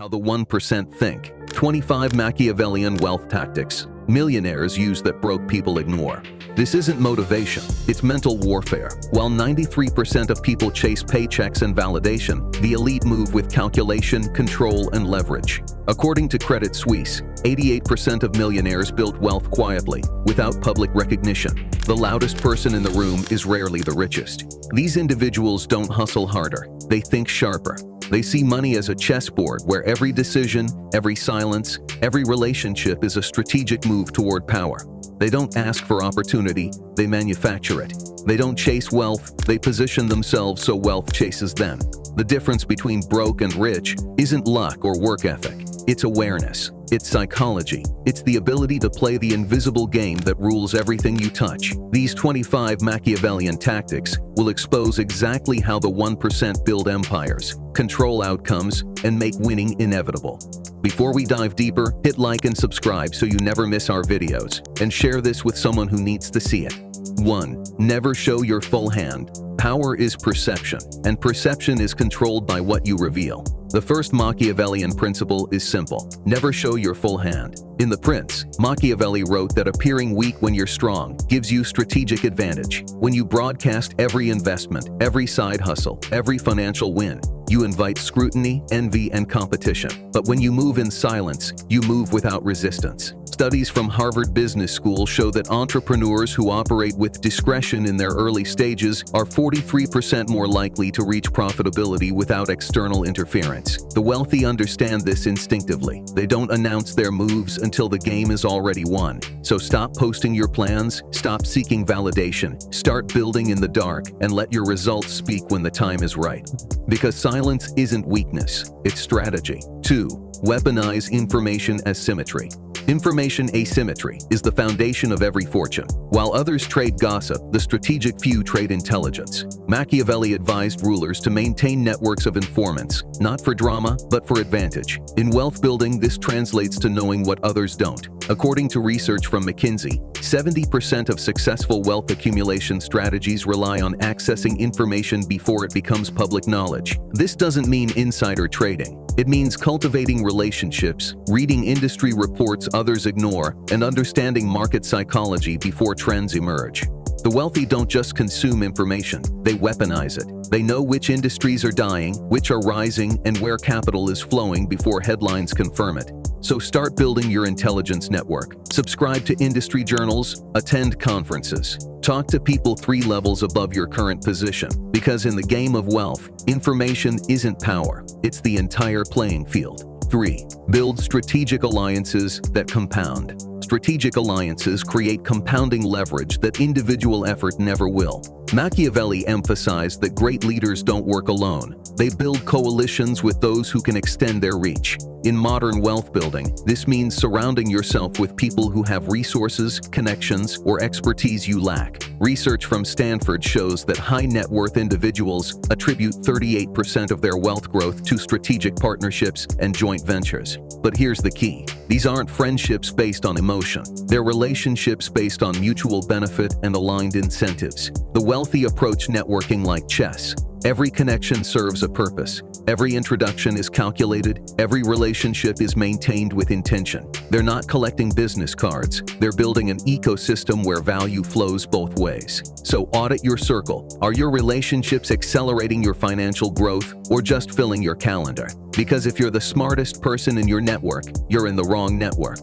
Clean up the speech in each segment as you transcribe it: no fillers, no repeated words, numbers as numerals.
How the 1% think. 25 Machiavellian wealth tactics millionaires use that broke people ignore. This isn't motivation, it's mental warfare. While 93% of people chase paychecks and validation, the elite move with calculation, control, and leverage. According to Credit Suisse, 88% of millionaires built wealth quietly, without public recognition. The loudest person in the room is rarely the richest. These individuals don't hustle harder, they think sharper. They see money as a chessboard where every decision, every silence, every relationship is a strategic move toward power. They don't ask for opportunity, they manufacture it. They don't chase wealth, they position themselves so wealth chases them. The difference between broke and rich isn't luck or work ethic. It's awareness. It's psychology. It's the ability to play the invisible game that rules everything you touch. These 25 Machiavellian tactics will expose exactly how the 1% build empires, control outcomes, and make winning inevitable. Before we dive deeper, hit like and subscribe so you never miss our videos, and share this with someone who needs to see it. 1. Never show your full hand. Power is perception, and perception is controlled by what you reveal. The first Machiavellian principle is simple: never show your full hand. In The Prince, Machiavelli wrote that appearing weak when you're strong gives you strategic advantage. When you broadcast every investment, every side hustle, every financial win, you invite scrutiny, envy, and competition. But when you move in silence, you move without resistance. Studies from Harvard Business School show that entrepreneurs who operate with discretion in their early stages are 43% more likely to reach profitability without external interference. The wealthy understand this instinctively. They don't announce their moves until the game is already won. So stop posting your plans, stop seeking validation, start building in the dark, and let your results speak when the time is right. Because silence isn't weakness, it's strategy. 2. Weaponize information asymmetry. Information asymmetry is the foundation of every fortune. While others trade gossip, the strategic few trade intelligence. Machiavelli advised rulers to maintain networks of informants, not for drama, but for advantage. In wealth building, this translates to knowing what others don't. According to research from McKinsey, 70% of successful wealth accumulation strategies rely on accessing information before it becomes public knowledge. This doesn't mean insider trading. It means cultivating relationships, reading industry reports others ignore, and understanding market psychology before trends emerge. The wealthy don't just consume information, they weaponize it. They know which industries are dying, which are rising, and where capital is flowing before headlines confirm it. So start building your intelligence network. Subscribe to industry journals, attend conferences. Talk to people 3 levels above your current position. Because in the game of wealth, information isn't power, it's the entire playing field. 3. Build strategic alliances that compound. Strategic alliances create compounding leverage that individual effort never will. Machiavelli emphasized that great leaders don't work alone. They build coalitions with those who can extend their reach. In modern wealth building, this means surrounding yourself with people who have resources, connections, or expertise you lack. Research from Stanford shows that high net worth individuals attribute 38% of their wealth growth to strategic partnerships and joint ventures. But here's the key. These aren't friendships based on emotion. They're relationships based on mutual benefit and aligned incentives. The wealthy approach networking like chess. Every connection serves a purpose. Every introduction is calculated. Every relationship is maintained with intention. They're not collecting business cards. They're building an ecosystem where value flows both ways. So audit your circle. Are your relationships accelerating your financial growth or just filling your calendar? Because if you're the smartest person in your network, you're in the wrong network.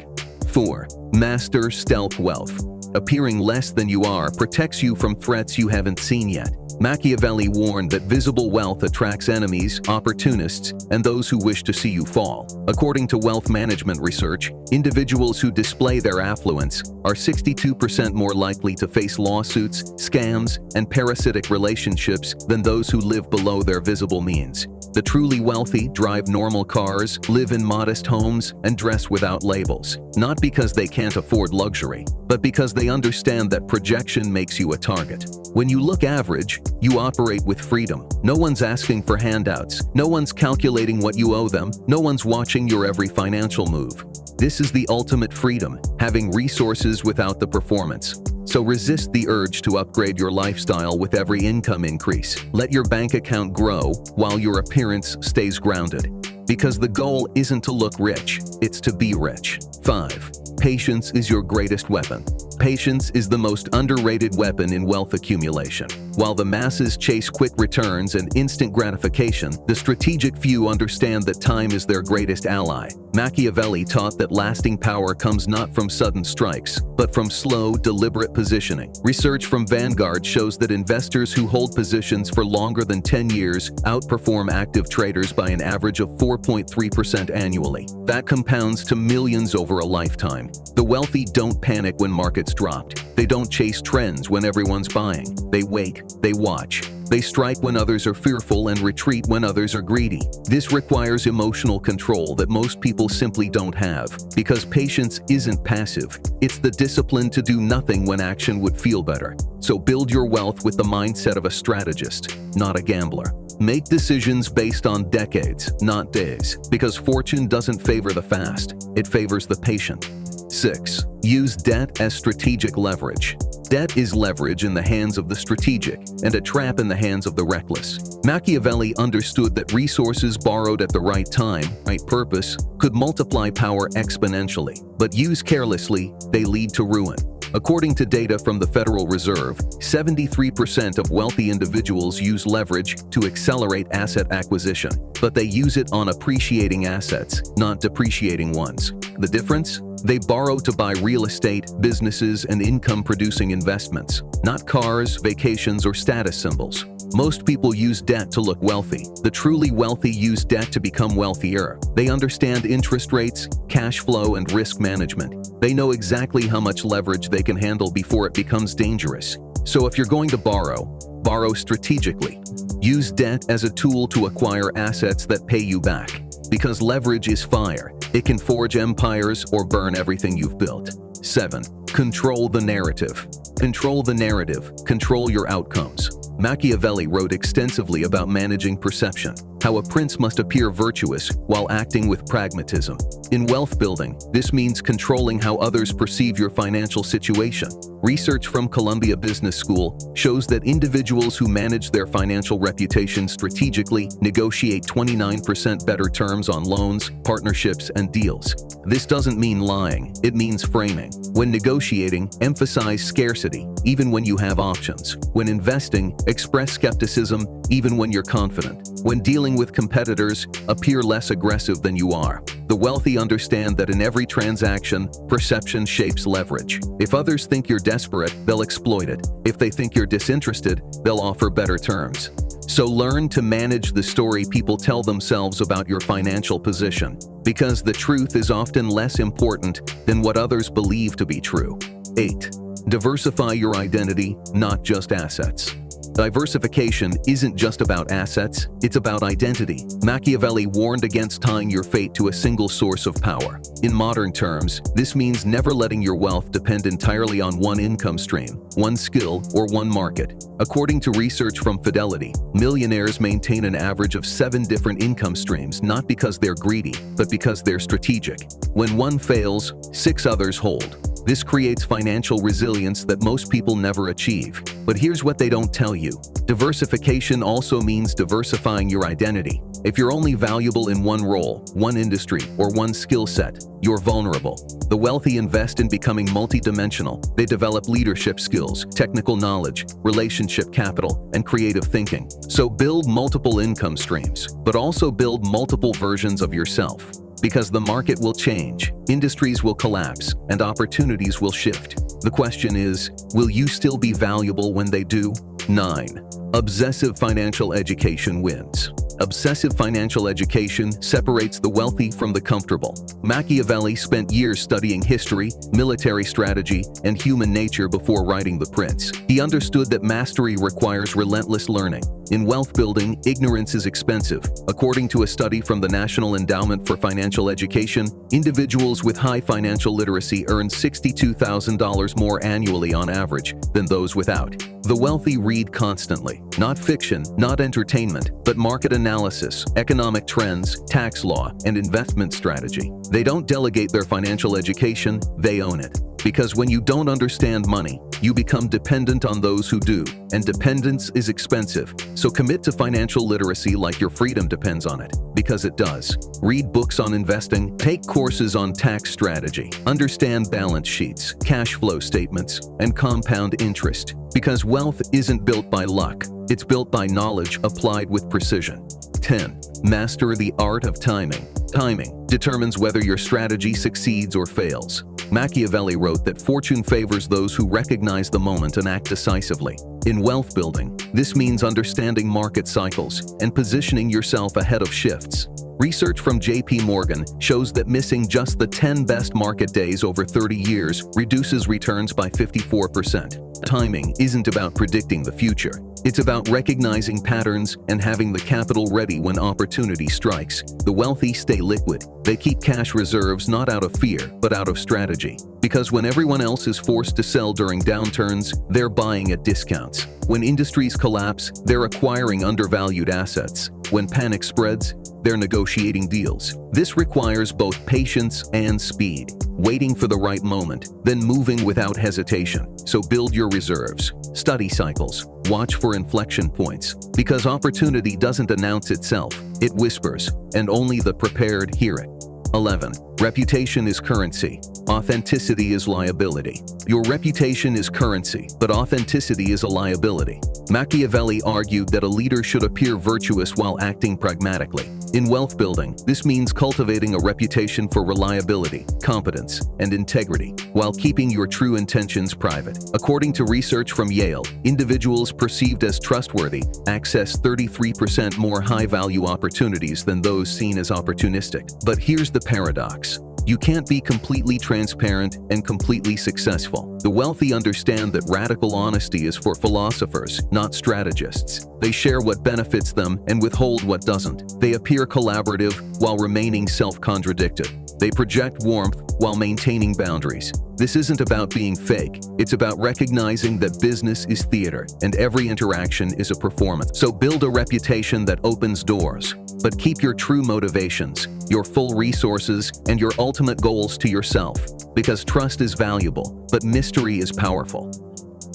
4. Master stealth wealth. Appearing less than you are protects you from threats you haven't seen yet. Machiavelli warned that visible wealth attracts enemies, opportunists, and those who wish to see you fall. According to wealth management research, individuals who display their affluence are 62% more likely to face lawsuits, scams, and parasitic relationships than those who live below their visible means. The truly wealthy drive normal cars, live in modest homes, and dress without labels. Not because they can't afford luxury, but because they understand that projection makes you a target. When you look average, you operate with freedom. No one's asking for handouts. No one's calculating what you owe them. No one's watching your every financial move. This is the ultimate freedom, having resources without the performance. So resist the urge to upgrade your lifestyle with every income increase. Let your bank account grow while your appearance stays grounded. Because the goal isn't to look rich, it's to be rich. 5. Patience is your greatest weapon. Patience is the most underrated weapon in wealth accumulation. While the masses chase quick returns and instant gratification, the strategic few understand that time is their greatest ally. Machiavelli taught that lasting power comes not from sudden strikes, but from slow, deliberate positioning. Research from Vanguard shows that investors who hold positions for longer than 10 years outperform active traders by an average of 4.3% annually. That compounds to millions over a lifetime. The wealthy don't panic when markets dropped. They don't chase trends when everyone's buying. They wait, they watch. They strike when others are fearful and retreat when others are greedy. This requires emotional control that most people simply don't have, because patience isn't passive. It's the discipline to do nothing when action would feel better. So build your wealth with the mindset of a strategist, not a gambler. Make decisions based on decades, not days, because fortune doesn't favor the fast, it favors the patient. 6. Use debt as strategic leverage. Debt is leverage in the hands of the strategic and a trap in the hands of the reckless. Machiavelli understood that resources borrowed at the right time, right purpose, could multiply power exponentially, but used carelessly, they lead to ruin. According to data from the Federal Reserve, 73% of wealthy individuals use leverage to accelerate asset acquisition, but they use it on appreciating assets, not depreciating ones. The difference? They borrow to buy real estate, businesses, and income-producing investments, not cars, vacations, or status symbols. Most people use debt to look wealthy. The truly wealthy use debt to become wealthier. They understand interest rates, cash flow, and risk management. They know exactly how much leverage they can handle before it becomes dangerous. So if you're going to borrow strategically. Use debt as a tool to acquire assets that pay you back. Because leverage is fire. It can forge empires or burn everything you've built. 7. Control the narrative. Control the narrative. Control your outcomes. Machiavelli wrote extensively about managing perception, how a prince must appear virtuous while acting with pragmatism. In wealth building, this means controlling how others perceive your financial situation. Research from Columbia Business School shows that individuals who manage their financial reputation strategically negotiate 29% better terms on loans, partnerships, and deals. This doesn't mean lying, it means framing. When negotiating, emphasize scarcity, even when you have options. When investing, express skepticism, even when you're confident. When dealing with competitors, appear less aggressive than you are. The wealthy understand that in every transaction, perception shapes leverage. If others think you're desperate, they'll exploit it. If they think you're disinterested, they'll offer better terms. So learn to manage the story people tell themselves about your financial position, because the truth is often less important than what others believe to be true. 8. Diversify your identity, not just assets. Diversification isn't just about assets, it's about identity. Machiavelli warned against tying your fate to a single source of power. In modern terms, this means never letting your wealth depend entirely on one income stream, one skill, or one market. According to research from Fidelity, millionaires maintain an average of 7 different income streams, not because they're greedy, but because they're strategic. When one fails, 6 others hold. This creates financial resilience that most people never achieve. But here's what they don't tell you. Diversification also means diversifying your identity. If you're only valuable in one role, one industry, or one skill set, you're vulnerable. The wealthy invest in becoming multidimensional. They develop leadership skills, technical knowledge, relationship capital, and creative thinking. So build multiple income streams, but also build multiple versions of yourself. Because the market will change, industries will collapse, and opportunities will shift. The question is, will you still be valuable when they do? 9. Obsessive financial education wins. Obsessive financial education separates the wealthy from the comfortable. Machiavelli spent years studying history, military strategy, and human nature before writing The Prince. He understood that mastery requires relentless learning. In wealth building, ignorance is expensive. According to a study from the National Endowment for Financial Education, individuals with high financial literacy earn $62,000 more annually on average than those without. The wealthy read constantly, not fiction, not entertainment, but market analysis, economic trends, tax law, and investment strategy. They don't delegate their financial education, they own it. Because when you don't understand money, you become dependent on those who do, and dependence is expensive. So commit to financial literacy like your freedom depends on it, because it does. Read books on investing, take courses on tax strategy, understand balance sheets, cash flow statements, and compound interest. Because wealth isn't built by luck, it's built by knowledge applied with precision. 10. Master the art of timing. Timing determines whether your strategy succeeds or fails. Machiavelli wrote that fortune favors those who recognize the moment and act decisively. In wealth building, this means understanding market cycles and positioning yourself ahead of shifts. Research from JP Morgan shows that missing just the 10 best market days over 30 years reduces returns by 54%. Timing isn't about predicting the future. It's about recognizing patterns and having the capital ready when opportunity strikes. The wealthy stay liquid. They keep cash reserves not out of fear, but out of strategy. Because when everyone else is forced to sell during downturns, they're buying at discounts. When industries collapse, they're acquiring undervalued assets. When panic spreads, they're negotiating deals. This requires both patience and speed. Waiting for the right moment, then moving without hesitation. So build your reserves. Study cycles. Watch for inflection points. Because opportunity doesn't announce itself, it whispers, and only the prepared hear it. 11. Reputation is currency. Authenticity is liability. Your reputation is currency, but authenticity is a liability. Machiavelli argued that a leader should appear virtuous while acting pragmatically. In wealth building, this means cultivating a reputation for reliability, competence, and integrity, while keeping your true intentions private. According to research from Yale, individuals perceived as trustworthy access 33% more high-value opportunities than those seen as opportunistic. But here's the paradox. You can't be completely transparent and completely successful. The wealthy understand that radical honesty is for philosophers, not strategists. They share what benefits them and withhold what doesn't. They appear collaborative while remaining self-contradicted. They project warmth while maintaining boundaries. This isn't about being fake. It's about recognizing that business is theater and every interaction is a performance. So build a reputation that opens doors, but keep your true motivations, your full resources, and your ultimate goals to yourself, because trust is valuable, but mystery is powerful.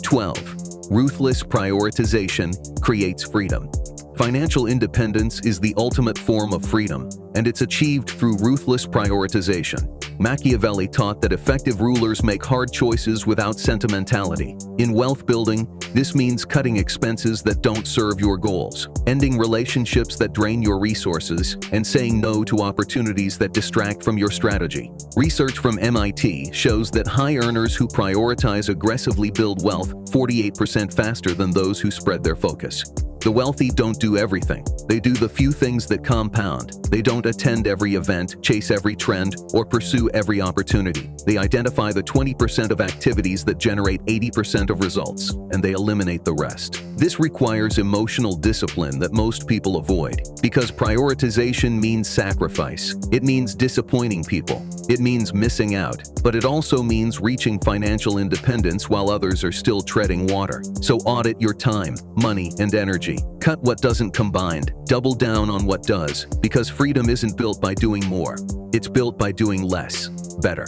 12. Ruthless prioritization creates freedom. Financial independence is the ultimate form of freedom, and it's achieved through ruthless prioritization. Machiavelli taught that effective rulers make hard choices without sentimentality. In wealth building, this means cutting expenses that don't serve your goals, ending relationships that drain your resources, and saying no to opportunities that distract from your strategy. Research from MIT shows that high earners who prioritize aggressively build wealth 48% faster than those who spread their focus. The wealthy don't do everything. They do the few things that compound. They don't attend every event, chase every trend, or pursue every opportunity. They identify the 20% of activities that generate 80% of results, and they eliminate the rest. This requires emotional discipline that most people avoid, because prioritization means sacrifice. It means disappointing people. It means missing out, but it also means reaching financial independence while others are still treading water. So audit your time, money, and energy. Cut what doesn't combine. Double down on what does, because freedom isn't built by doing more. It's built by doing less, better.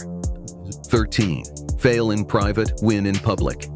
13. Fail in private, win in public.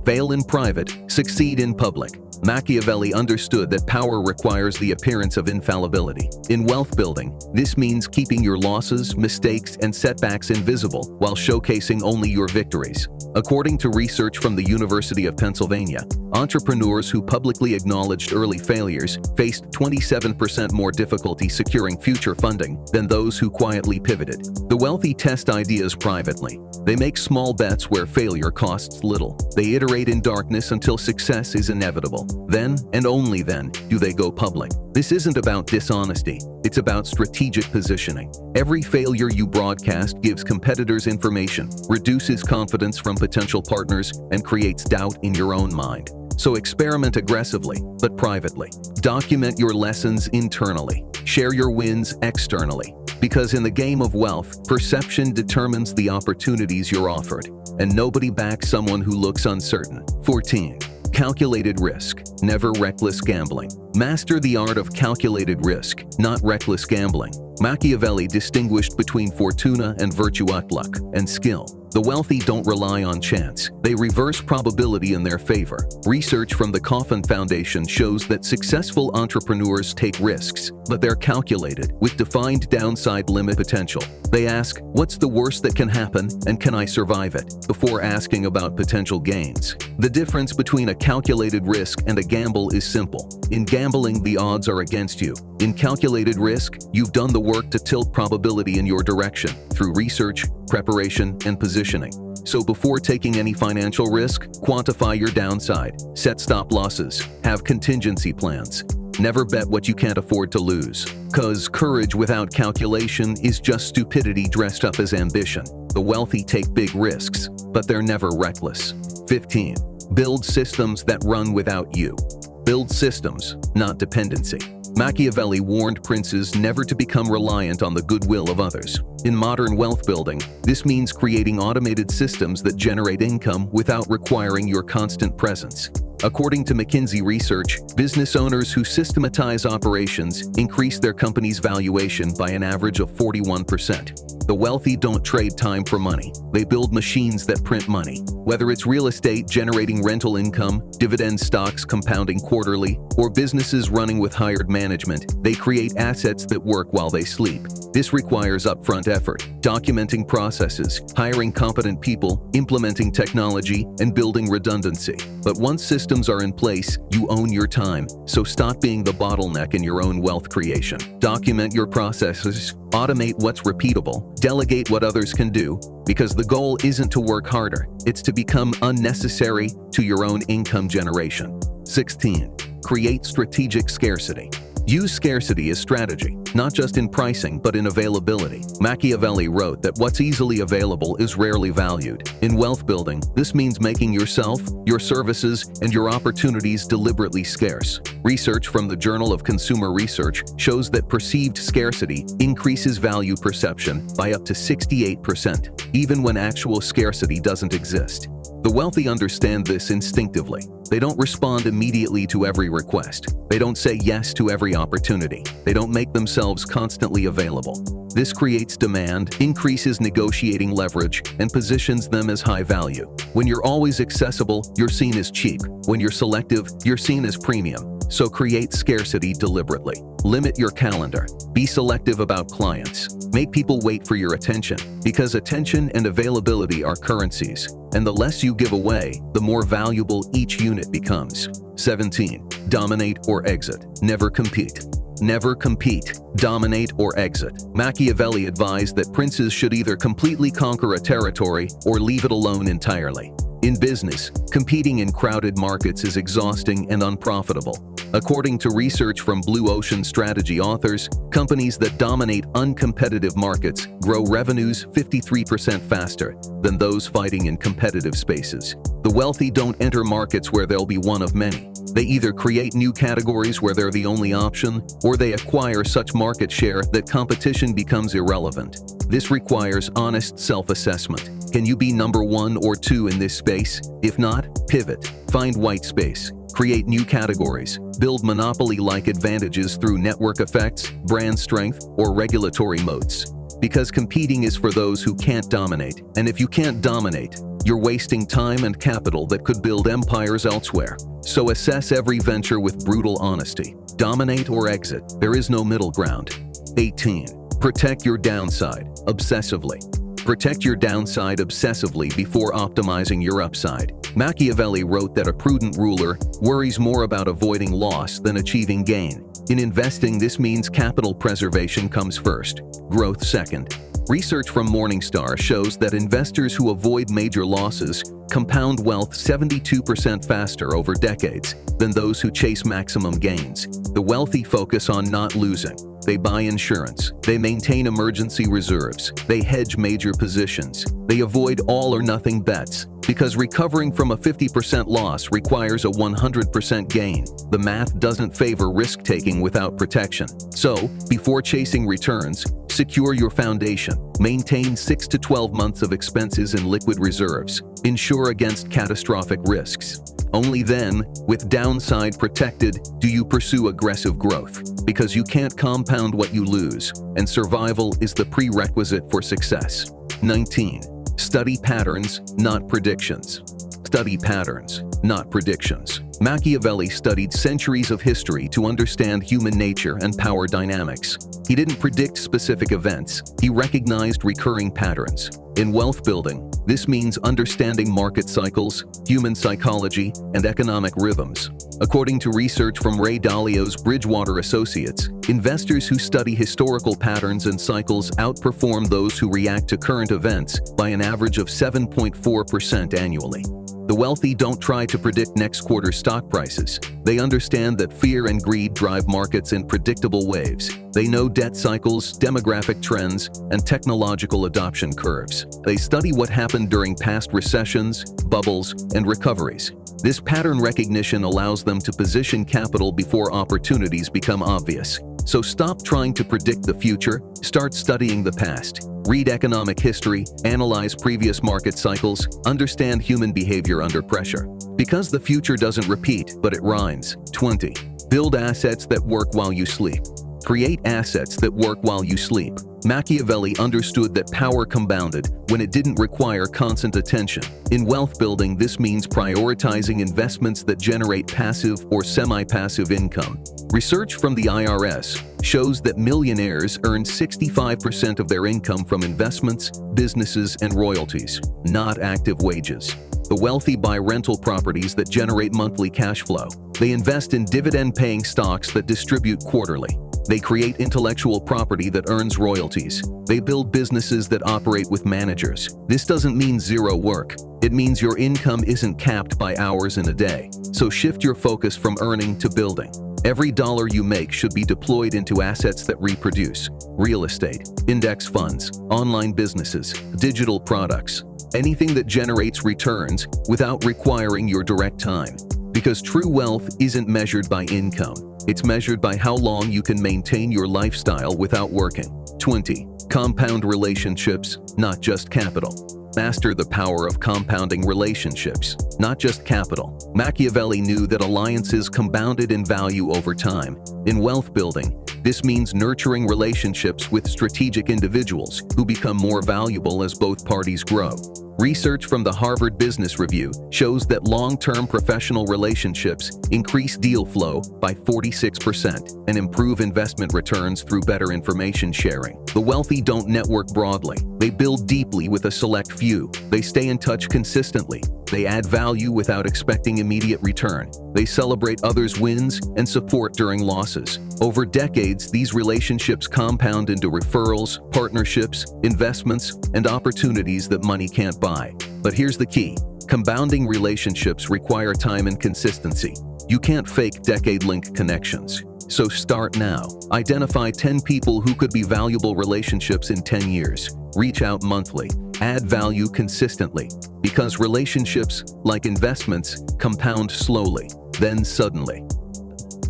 Fail in private, succeed in public. Machiavelli understood that power requires the appearance of infallibility. In wealth building, this means keeping your losses, mistakes, and setbacks invisible while showcasing only your victories. According to research from the University of Pennsylvania, entrepreneurs who publicly acknowledged early failures faced 27% more difficulty securing future funding than those who quietly pivoted. The wealthy test ideas privately. They make small bets where failure costs little. They iterate in darkness until success is inevitable. Then, and only then, do they go public. This isn't about dishonesty. It's about strategic positioning. Every failure you broadcast gives competitors information, reduces confidence from potential partners, and creates doubt in your own mind. So experiment aggressively, but privately. Document your lessons internally. Share your wins externally. Because in the game of wealth, perception determines the opportunities you're offered, and nobody backs someone who looks uncertain. 14. Calculated risk. never reckless gambling. Master the art of calculated risk, not reckless gambling. Machiavelli distinguished between fortuna and virtuous luck and skill. The wealthy don't rely on chance. They reverse probability in their favor. Research from the Coffin Foundation shows that successful entrepreneurs take risks, but they're calculated, with defined downside limit potential. They ask, what's the worst that can happen, and can I survive it, before asking about potential gains. The difference between a calculated risk and a gamble is simple. In gambling, the odds are against you. In calculated risk, you've done the work to tilt probability in your direction through research, preparation, and positioning. So before taking any financial risk, quantify your downside, set stop losses, have contingency plans. Never bet what you can't afford to lose. 'Cause courage without calculation is just stupidity dressed up as ambition. The wealthy take big risks, but they're never reckless. 15. Build systems that run without you. Build systems, not dependency. Machiavelli warned princes never to become reliant on the goodwill of others. In modern wealth building, this means creating automated systems that generate income without requiring your constant presence. According to McKinsey research, business owners who systematize operations increase their company's valuation by an average of 41%. The wealthy don't trade time for money. They build machines that print money. Whether it's real estate generating rental income, dividend stocks compounding quarterly, or businesses running with hired management, they create assets that work while they sleep. This requires upfront effort, documenting processes, hiring competent people, implementing technology, and building redundancy. But once systems are in place, you own your time, so stop being the bottleneck in your own wealth creation. Document your processes, automate what's repeatable, delegate what others can do, because the goal isn't to work harder, it's to become unnecessary to your own income generation. 16. Create strategic scarcity. Use scarcity as strategy, not just in pricing but in availability. Machiavelli wrote that what's easily available is rarely valued. In wealth building, this means making yourself, your services, and your opportunities deliberately scarce. Research from the Journal of Consumer Research shows that perceived scarcity increases value perception by up to 68%, even when actual scarcity doesn't exist. The wealthy understand this instinctively. They don't respond immediately to every request. They don't say yes to every opportunity. They don't make themselves constantly available. This creates demand, increases negotiating leverage, and positions them as high value. When you're always accessible, you're seen as cheap. When you're selective, you're seen as premium. So create scarcity deliberately. Limit your calendar. Be selective about clients. Make people wait for your attention, because attention and availability are currencies, and the less you give away, the more valuable each unit becomes. 17. Dominate or exit. Never compete. Never compete, dominate, or exit. Machiavelli advised that princes should either completely conquer a territory or leave it alone entirely. In business, competing in crowded markets is exhausting and unprofitable. According to research from Blue Ocean Strategy authors, companies that dominate uncompetitive markets grow revenues 53% faster than those fighting in competitive spaces. The wealthy don't enter markets where they'll be one of many. They either create new categories where they're the only option, or they acquire such market share that competition becomes irrelevant. This requires honest self-assessment. Can you be number 1 or 2 in this space? If not, pivot. Find white space. Create new categories. Build monopoly-like advantages through network effects, brand strength, or regulatory moats. Because competing is for those who can't dominate. And if you can't dominate, you're wasting time and capital that could build empires elsewhere. So assess every venture with brutal honesty. Dominate or exit. There is no middle ground. 18. Protect your downside, obsessively. Protect your downside obsessively before optimizing your upside. Machiavelli wrote that a prudent ruler worries more about avoiding loss than achieving gain. In investing, this means capital preservation comes first, growth second. Research from Morningstar shows that investors who avoid major losses compound wealth 72% faster over decades than those who chase maximum gains. The wealthy focus on not losing. They buy insurance. They maintain emergency reserves. They hedge major positions. They avoid all or nothing bets, because recovering from a 50% loss requires a 100% gain. The math doesn't favor risk-taking without protection. So, before chasing returns, secure your foundation. Maintain 6 to 12 months of expenses in liquid reserves. Insure against catastrophic risks. Only then, with downside protected, do you pursue aggressive growth, because you can't compound what you lose, and survival is the prerequisite for success. 19. Study patterns, not predictions. Study patterns, not predictions. Machiavelli studied centuries of history to understand human nature and power dynamics. He didn't predict specific events, he recognized recurring patterns. In wealth building, this means understanding market cycles, human psychology, and economic rhythms. According to research from Ray Dalio's Bridgewater Associates, investors who study historical patterns and cycles outperform those who react to current events by an average of 7.4% annually. The wealthy don't try to predict next quarter's stock prices. They understand that fear and greed drive markets in predictable waves. They know debt cycles, demographic trends, and technological adoption curves. They study what happened during past recessions, bubbles, and recoveries. This pattern recognition allows them to position capital before opportunities become obvious. So stop trying to predict the future, start studying the past. Read economic history, analyze previous market cycles, understand human behavior under pressure. Because the future doesn't repeat, but it rhymes. 20. Build assets that work while you sleep. Create assets that work while you sleep. Machiavelli understood that power compounded when it didn't require constant attention. In wealth building, this means prioritizing investments that generate passive or semi-passive income. Research from the IRS shows that millionaires earn 65% of their income from investments, businesses, and royalties, not active wages. The wealthy buy rental properties that generate monthly cash flow. They invest in dividend-paying stocks that distribute quarterly. They create intellectual property that earns royalties. They build businesses that operate with managers. This doesn't mean zero work. It means your income isn't capped by hours in a day. So shift your focus from earning to building. Every dollar you make should be deployed into assets that reproduce. Real estate, index funds, online businesses, digital products. Anything that generates returns without requiring your direct time. Because true wealth isn't measured by income. It's measured by how long you can maintain your lifestyle without working. 20. Compound relationships, not just capital. Master the power of compounding relationships, not just capital. Machiavelli knew that alliances compounded in value over time. In wealth building, this means nurturing relationships with strategic individuals who become more valuable as both parties grow. Research from the Harvard Business Review shows that long-term professional relationships increase deal flow by 46% and improve investment returns through better information sharing. The wealthy don't network broadly. They build deeply with a select few. They stay in touch consistently. They add value without expecting immediate return. They celebrate others' wins and support during losses. Over decades, these relationships compound into referrals, partnerships, investments, and opportunities that money can't buy. But here's the key. Compounding relationships require time and consistency. You can't fake decade-linked connections. So start now. Identify 10 people who could be valuable relationships in 10 years. Reach out monthly. Add value consistently. Because relationships, like investments, compound slowly, then suddenly.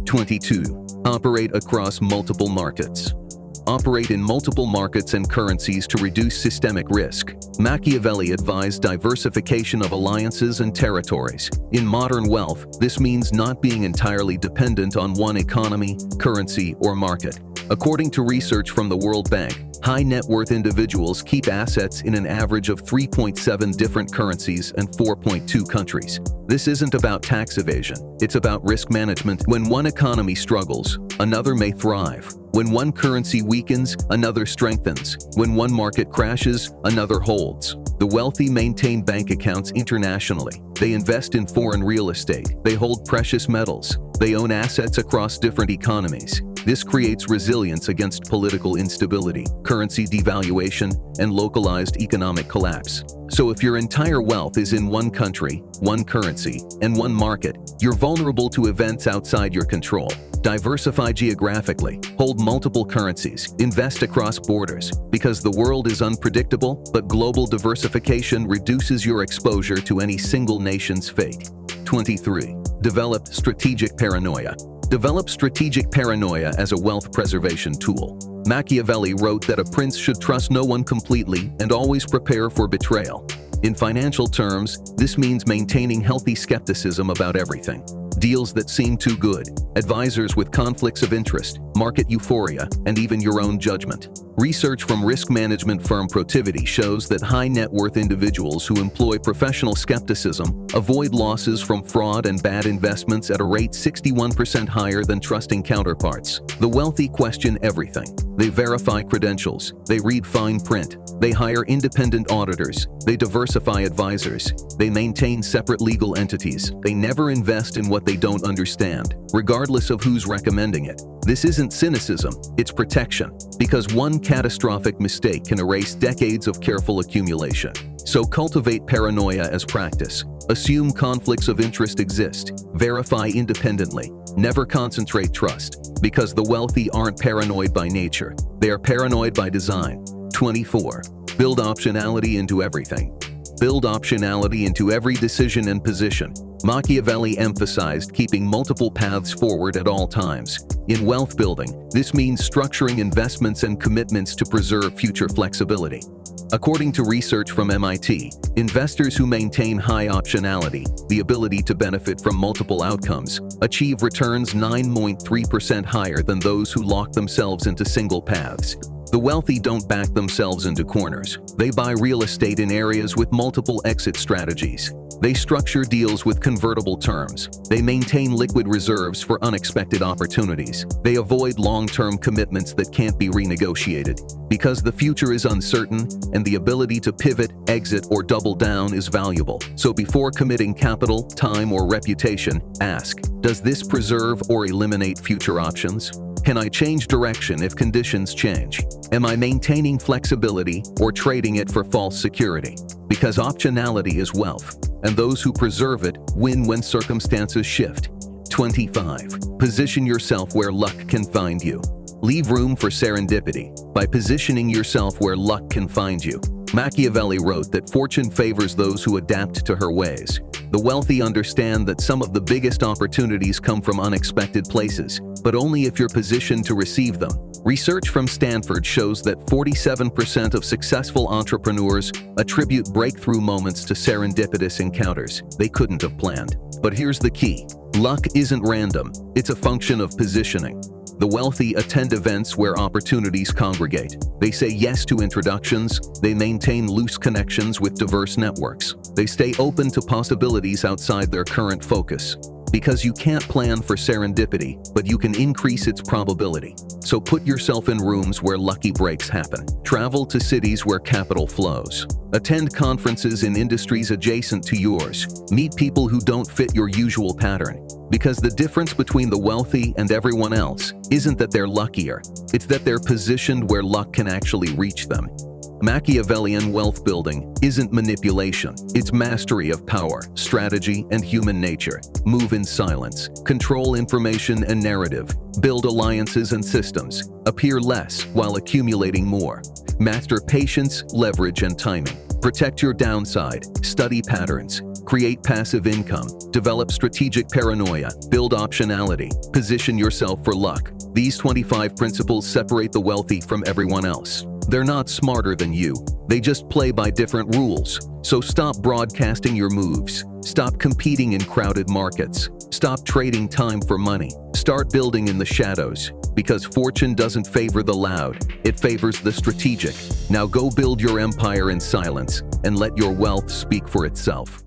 22. Operate across multiple markets. Operate in multiple markets and currencies to reduce systemic risk. Machiavelli advised diversification of alliances and territories. In modern wealth, this means not being entirely dependent on one economy, currency, or market. According to research from the World Bank, high net worth individuals keep assets in an average of 3.7 different currencies and 4.2 countries. This isn't about tax evasion, it's about risk management. When one economy struggles, another may thrive. When one currency weakens, another strengthens. When one market crashes, another holds. The wealthy maintain bank accounts internationally. They invest in foreign real estate. They hold precious metals. They own assets across different economies. This creates resilience against political instability, currency devaluation, and localized economic collapse. So if your entire wealth is in one country, one currency, and one market, you're vulnerable to events outside your control. Diversify geographically, hold multiple currencies, invest across borders, because the world is unpredictable, but global diversification reduces your exposure to any single nation's fate. 23. Develop strategic paranoia. Develop strategic paranoia as a wealth preservation tool. Machiavelli wrote that a prince should trust no one completely and always prepare for betrayal. In financial terms, this means maintaining healthy skepticism about everything. Deals that seem too good, advisors with conflicts of interest, market euphoria, and even your own judgment. Research from risk management firm Profitability shows that high net worth individuals who employ professional skepticism avoid losses from fraud and bad investments at a rate 61% higher than trusting counterparts. The wealthy question everything. They verify credentials. They read fine print. They hire independent auditors. They diversify advisors. They maintain separate legal entities. They never invest in what they don't understand, regardless of who's recommending it. This isn't cynicism, it's protection, because one catastrophic mistake can erase decades of careful accumulation. So cultivate paranoia as practice. Assume conflicts of interest exist. Verify independently. Never concentrate trust, because the wealthy aren't paranoid by nature. They are paranoid by design. 24. Build optionality into everything. Build optionality into every decision and position. Machiavelli emphasized keeping multiple paths forward at all times. In wealth building, this means structuring investments and commitments to preserve future flexibility. According to research from MIT, investors who maintain high optionality, the ability to benefit from multiple outcomes, achieve returns 9.3% higher than those who lock themselves into single paths. The wealthy don't back themselves into corners. They buy real estate in areas with multiple exit strategies. They structure deals with convertible terms. They maintain liquid reserves for unexpected opportunities. They avoid long-term commitments that can't be renegotiated, because the future is uncertain and the ability to pivot, exit, or double down is valuable. So before committing capital, time, or reputation, ask, does this preserve or eliminate future options? Can I change direction if conditions change? Am I maintaining flexibility or trading it for false security? Because optionality is wealth, and those who preserve it win when circumstances shift. 25. Position yourself where luck can find you. Leave room for serendipity by positioning yourself where luck can find you. Machiavelli wrote that fortune favors those who adapt to her ways. The wealthy understand that some of the biggest opportunities come from unexpected places, but only if you're positioned to receive them. Research from Stanford shows that 47% of successful entrepreneurs attribute breakthrough moments to serendipitous encounters they couldn't have planned. But here's the key. Luck isn't random. It's a function of positioning. The wealthy attend events where opportunities congregate. They say yes to introductions. They maintain loose connections with diverse networks. They stay open to possibilities outside their current focus. Because you can't plan for serendipity, but you can increase its probability. So put yourself in rooms where lucky breaks happen. Travel to cities where capital flows. Attend conferences in industries adjacent to yours. Meet people who don't fit your usual pattern. Because the difference between the wealthy and everyone else isn't that they're luckier, it's that they're positioned where luck can actually reach them. Machiavellian wealth building isn't manipulation, it's mastery of power, strategy, and human nature. Move in silence, control information and narrative, build alliances and systems, appear less while accumulating more. Master patience, leverage, and timing. Protect your downside, study patterns, create passive income, develop strategic paranoia, build optionality, position yourself for luck. These 25 principles separate the wealthy from everyone else. They're not smarter than you. They just play by different rules. So stop broadcasting your moves. Stop competing in crowded markets. Stop trading time for money. Start building in the shadows. Because fortune doesn't favor the loud, it favors the strategic. Now go build your empire in silence and let your wealth speak for itself.